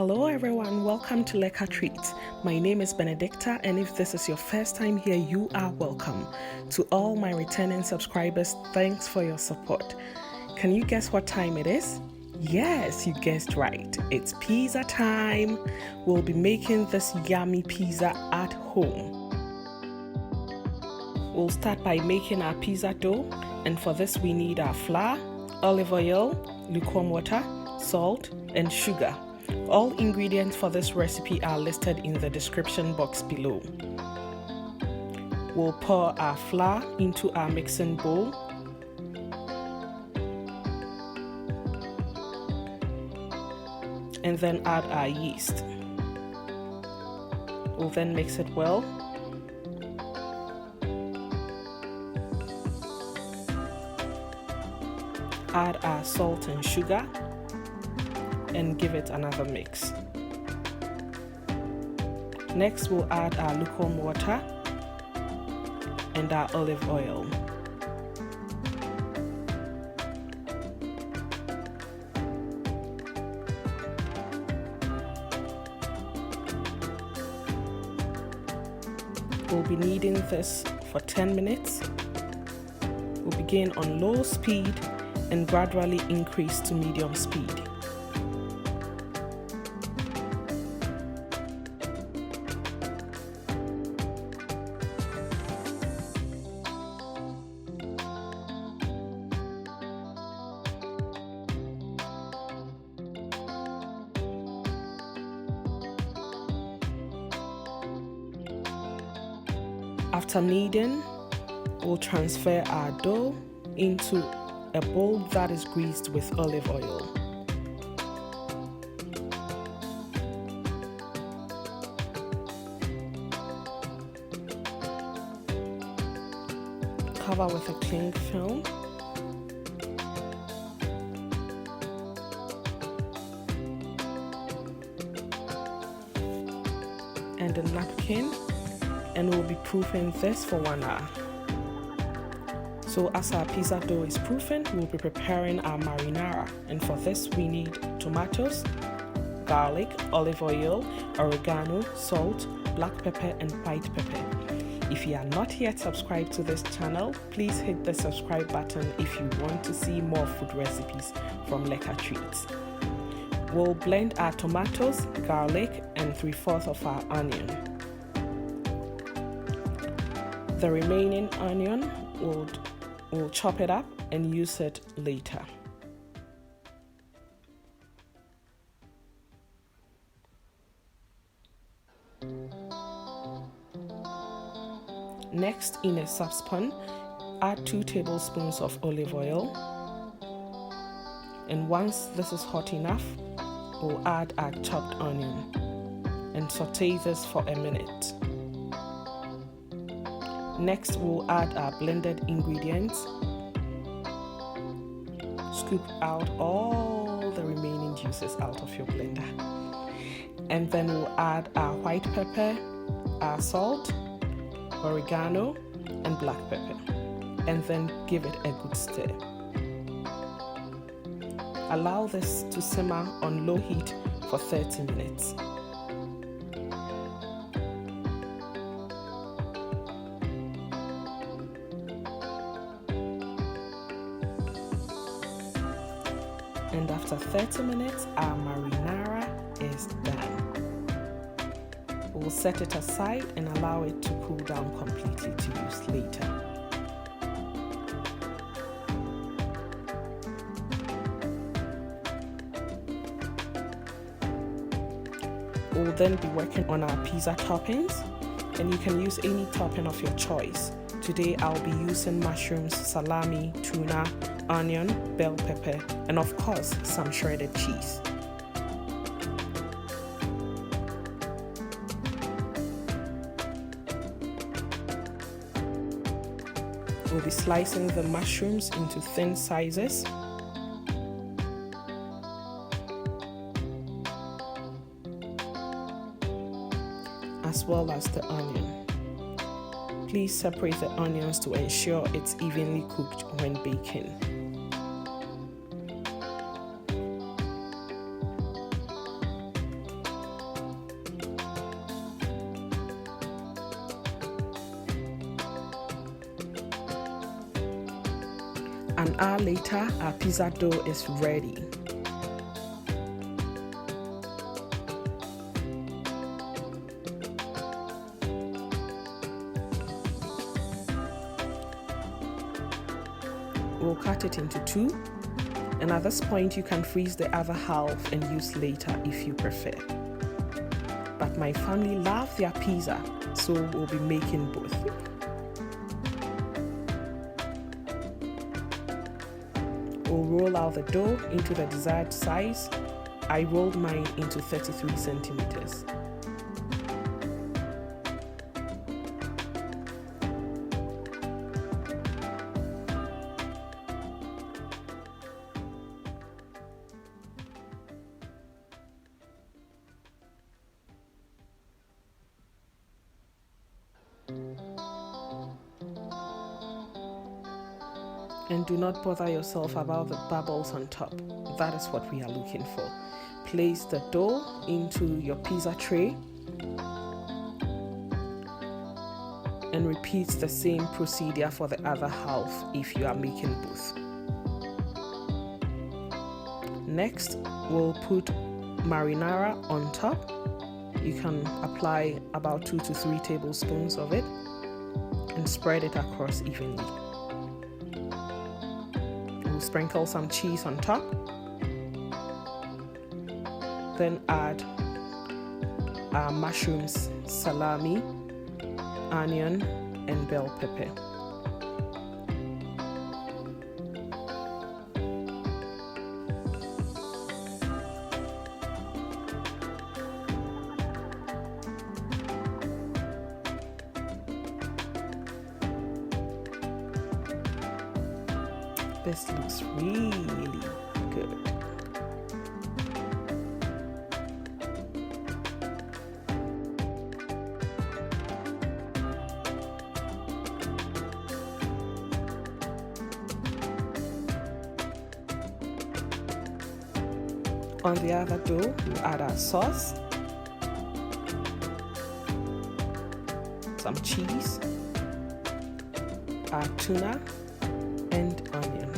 Hello everyone, welcome to Lekker Treats. My name is Benedicta, and if this is your first time here, you are welcome. To all my returning subscribers, thanks for your support. Can you guess what time it is? Yes, you guessed right. It's pizza time. We'll be making this yummy pizza at home. We'll start by making our pizza dough, and for this we need our flour, olive oil, lukewarm water, salt, and sugar. All ingredients for this recipe are listed in the description box below. We'll pour our flour into our mixing bowl. And then add our yeast. We'll then mix it well. Add our salt and sugar and give it another mix. Next, we'll add our lukewarm water and our olive oil. We'll be kneading this for 10 minutes. We'll begin on low speed and gradually increase to medium speed. After kneading, we'll transfer our dough into a bowl that is greased with olive oil. Cover with a cling film. And a napkin. And we'll be proofing this for 1 hour. So as our pizza dough is proofing, we'll be preparing our marinara. And for this we need tomatoes, garlic, olive oil, oregano, salt, black pepper and white pepper. If you are not yet subscribed to this channel, please hit the subscribe button if you want to see more food recipes from Lekker Treats. We'll blend our tomatoes, garlic and 3/4 of our onion. The remaining onion, we'll chop it up and use it later. Next, in a saucepan, add 2 tablespoons of olive oil. And once this is hot enough, we'll add our chopped onion and saute this for a minute. Next, we'll add our blended ingredients. Scoop out all the remaining juices out of your blender. And then we'll add our white pepper, our salt, oregano, and black pepper. And then give it a good stir. Allow this to simmer on low heat for 30 minutes. And after 30 minutes, our marinara is done. We'll set it aside and allow it to cool down completely to use later. We'll then be working on our pizza toppings, and you can use any topping of your choice. Today I'll be using mushrooms, salami, tuna, onion, bell pepper, and of course some shredded cheese. We'll be slicing the mushrooms into thin sizes. As well as the onion. Please separate the onions to ensure it's evenly cooked when baking. An hour later, our pizza dough is ready. We'll cut it into two, and at this point you can freeze the other half and use later if you prefer. But my family love their pizza, so we'll be making both. We'll roll out the dough into the desired size. I rolled mine into 33 centimeters. And do not bother yourself about the bubbles on top. That is what we are looking for. Place the dough into your pizza tray and repeat the same procedure for the other half if you are making both. Next, we'll put marinara on top. You can apply about 2 to 3 tablespoons of it and spread it across evenly. Sprinkle some cheese on top, then add our mushrooms, salami, onion, and bell pepper. This looks really good. On the other dough, we'll add our sauce, some cheese, our tuna, and onion.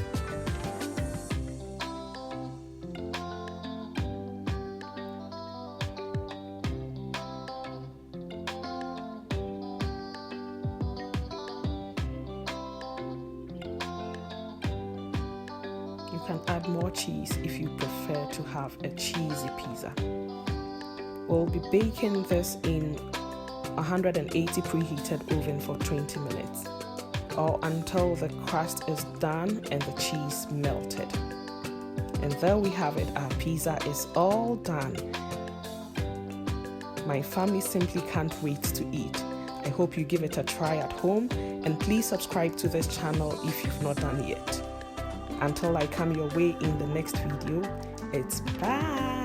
You can add more cheese if you prefer to have a cheesy pizza. We'll be baking this in 180 preheated oven for 20 minutes or until the crust is done and the cheese melted. And there we have it, our pizza is all done. My family simply can't wait to eat. I hope you give it a try at home, and please subscribe to this channel if you've not done yet. Until I come your way in the next video, it's bye.